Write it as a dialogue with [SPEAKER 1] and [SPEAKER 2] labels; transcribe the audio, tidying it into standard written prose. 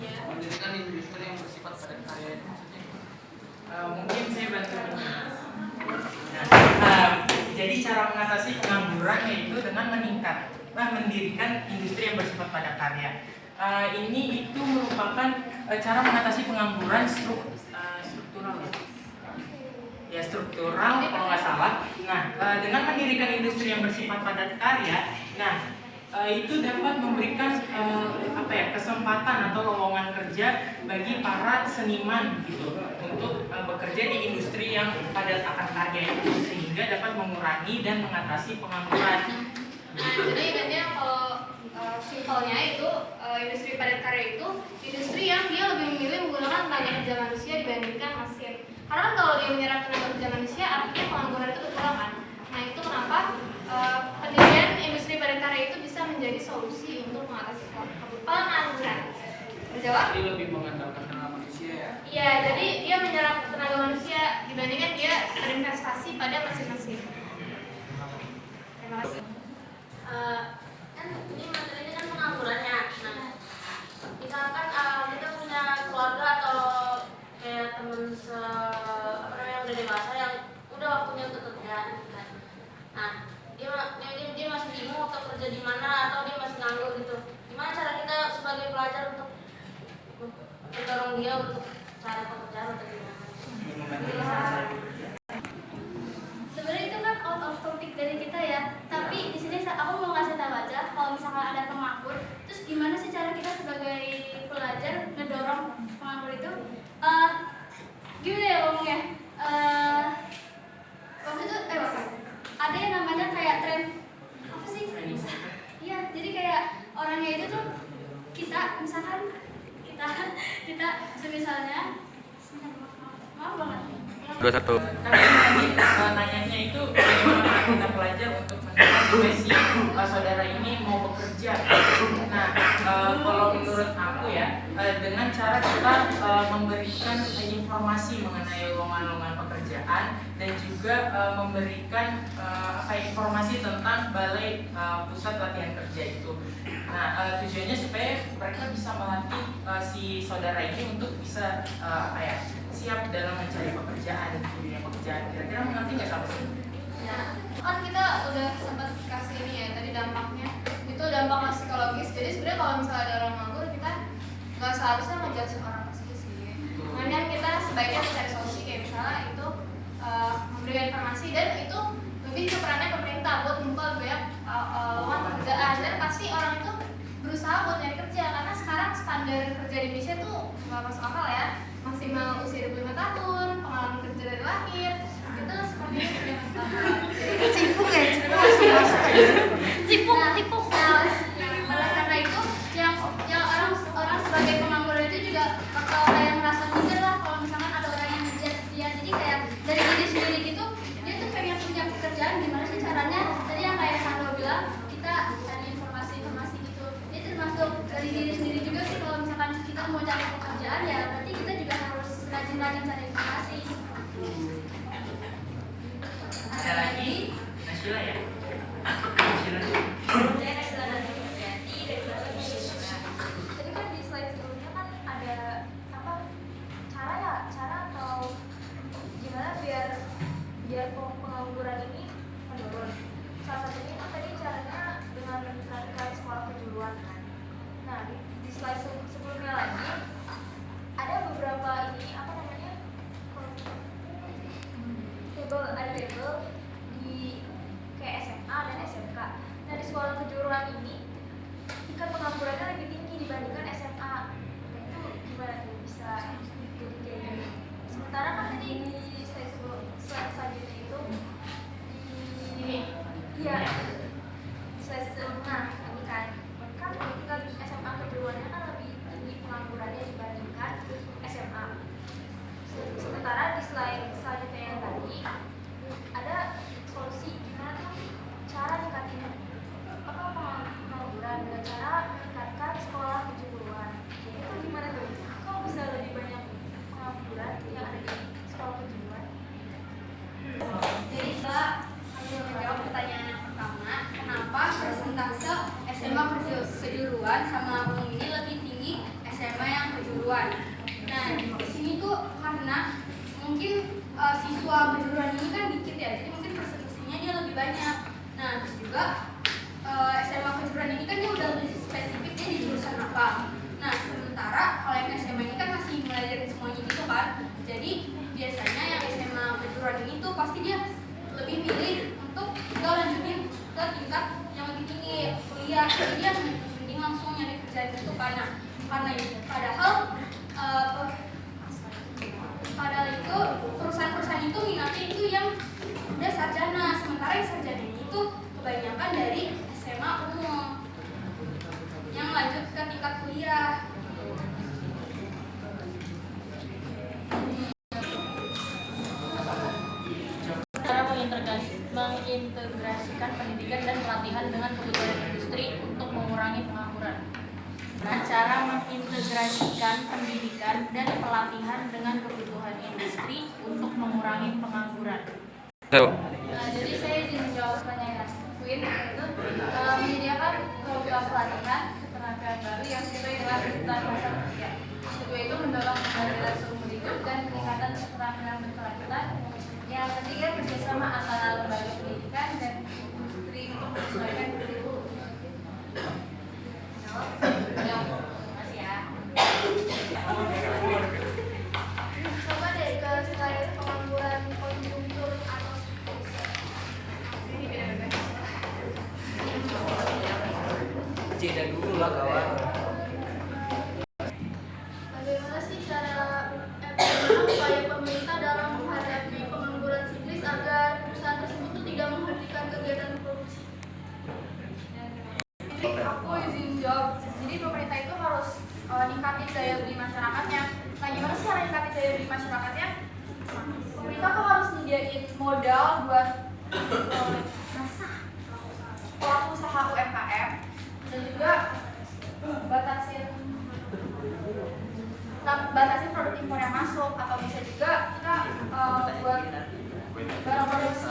[SPEAKER 1] Mendirikan industri yang bersifat padat karya itu maksudnya?
[SPEAKER 2] Mungkin saya bantu menjelaskan. Jadi cara mengatasi pengangguran yaitu dengan mendirikan industri yang bersifat padat karya. Ini itu merupakan cara mengatasi pengangguran struktural ya struktural kalau nggak salah. Nah, dengan mendirikan industri yang bersifat padat karya, itu dapat memberikan kesempatan atau lowongan kerja bagi para seniman gitu untuk bekerja di industri yang padat akan karya itu, sehingga dapat mengurangi dan mengatasi pengangguran.
[SPEAKER 3] Jadi intinya kalau simpelnya itu industri padat karya itu industri yang dia lebih memilih menggunakan tenaga kerja manusia dibandingkan mesin. Karena kan kalau dia menyerap tenaga kerja manusia artinya pengangguran itu berkurang kan. Nah itu kenapa pendirian industri padat karya itu bisa menjadi solusi untuk mengatasi pengangguran. Berjawab?
[SPEAKER 1] Jadi lebih mengandalkan tenaga manusia ya?
[SPEAKER 3] Iya, jadi dia menyerap tenaga manusia dibandingkan dia berinvestasi pada mesin-mesin. Terima kasih.
[SPEAKER 4] Kan ini materinya kan penganggurannya. Nah, misalkan kita punya keluarga atau kayak temen yang udah dewasa yang udah waktunya untuk kerja. Nah, dia masih bingung untuk kerja di mana atau dia masih nganggur gitu. Gimana cara kita sebagai pelajar untuk mendorong dia untuk cari pekerjaan atau gimana?
[SPEAKER 5] Sebenarnya itu kan out of topic dari kita ya. Tapi di sini aku mau ngasih tahu aja kalau misalkan ada penganggur, terus gimana sih cara kita sebagai pelajar ngedorong penganggur itu? Gimana ya ngomongnya? Waktu itu ada yang namanya kayak tren apa sih? Iya, jadi kayak orangnya itu tuh kita misalkan kita semisalnya maaf banget.
[SPEAKER 2] 21. Tadi nanyanya itu bagaimana kita pelajar untuk mendeteksi si saudara ini mau bekerja. Nah, kalau menurut aku ya, dengan cara kita memberikan informasi mengenai lowongan-lowongan pekerjaan dan juga memberikan informasi tentang balai pusat latihan kerja itu. Nah, tujuannya supaya mereka bisa melatih si saudara ini untuk bisa siap dalam mencari pekerjaan di dunia pekerjaan. Kira-kira mengerti nggak sampai sini?
[SPEAKER 3] Ya, kan kita udah sempat kasih ini ya tadi dampaknya. Itu dampak psikologis. Jadi sebenarnya kalau misalnya ada orang nganggur, kita nggak seharusnya ngejudge orang tersebut sih. Kemudian kita sebaiknya mencari solusi kayak misalnya itu memberikan informasi dan itu lebih ke perannya pemerintah buat membuka lebih banyak lowongan pekerjaan dan pasti orang itu berusaha buat nyari kerja karena sekarang standar kerja di Indonesia tuh nggak masuk akal ya, maksimal usia 25 tahun, pengalaman kerja dari lahir itu seperti itu.
[SPEAKER 5] Cipung ya, cipung. Oleh karena itu yang orang sebagai pengangguran itu juga bakal kayak merasa minder lah kalau misalkan ada orang yang ngejar dia. Jadi kayak dari diri sendiri gitu, dia tuh pengen punya pekerjaan, gimana sih caranya? Tadi yang kayak Sandro bilang, kita cari informasi gitu. Ini termasuk dari diri sendiri juga sih, kalau misalkan kita mau cari pekerjaan ya berarti kita juga harus rajin-rajin cari informasi.
[SPEAKER 2] Ada lagi? Nasila ya? Nasila.
[SPEAKER 5] Jadi kan di slide sebelumnya kan ada cara atau gimana biar pengangguran ini menurun. Salah satunya kan tadi caranya dengan menerapkan sekolah kejuruan kan. Nah di slide sebelumnya lagi ada beberapa table di kayak SMA dan SMK. Nah di sekolah kejuruan ini tingkat penganggurannya lebih tinggi dibandingkan SMA. Nah itu gimana tuh bisa ikuti kayak gini? Sementara kan tadi di slide selanjutnya itu slide ini kan tingkat SMA kejuruannya kan lebih tinggi penganggurannya kejuruan. Nah di sini tuh karena mungkin siswa kejuruan ini kan dikit ya, jadi mungkin persentasinya dia lebih banyak. Nah terus juga SMA kejuruan ini kan dia udah lebih spesifik dia di jurusan apa. Nah sementara kalau yang SMA ini kan masih belajar semuanya gitu kan, jadi biasanya yang SMA kejuruan ini tuh pasti dia lebih milih untuk nggak lanjutin ke tingkat yang lebih tinggi kuliah, jadi dia mending langsung nyari kerjaan gitu karena itu padahal itu perusahaan-perusahaan itu minatnya itu yang udah sarjana, sementara yang sarjana itu kebanyakan dari SMA umum yang lanjut ke tingkat kuliah.
[SPEAKER 4] Cara mengintegrasikan pendidikan dan pelatihan dengan kebutuhan industri untuk mengurangi pengangguran. Nah, cara mengintegrasikan pendidikan dan pelatihan dengan kebutuhan industri untuk mengurangi pengangguran.
[SPEAKER 3] Nah, jadi saya izin menjawab pertanyaan Queen, itu menyediakan program pelatihan ketenagaan baru yang sesuai dengan kebutuhan pasar kerja. Kedua itu mendorong kehadiran seumur hidup dan peningkatan keterampilan berkelanjutan. Yang ketiga kerjasama antara lembaga pendidikan dan industri untuk menyesuaikan kurikulum. Masih ya.
[SPEAKER 5] Coba deh ke slide pengangguran konjungtur atau
[SPEAKER 3] Ini beda-beda.
[SPEAKER 1] Jeda dulu lah kawan.
[SPEAKER 5] bagaimana sih upaya pemerintah dalam menghadapi pengangguran siklis agar perusahaan tersebut tuh tidak menghentikan kegiatan produksi?
[SPEAKER 3] Jadi aku izin jawab. Jadi pemerintah itu harus ningkatin daya beli masyarakatnya. Nah, gimana sih cara ningkatin daya beli masyarakatnya? Pemerintah tuh harus nyediain modal buat pelaku usaha UMKM dan juga batasin produk impor yang masuk, atau bisa juga kita buat barang produksi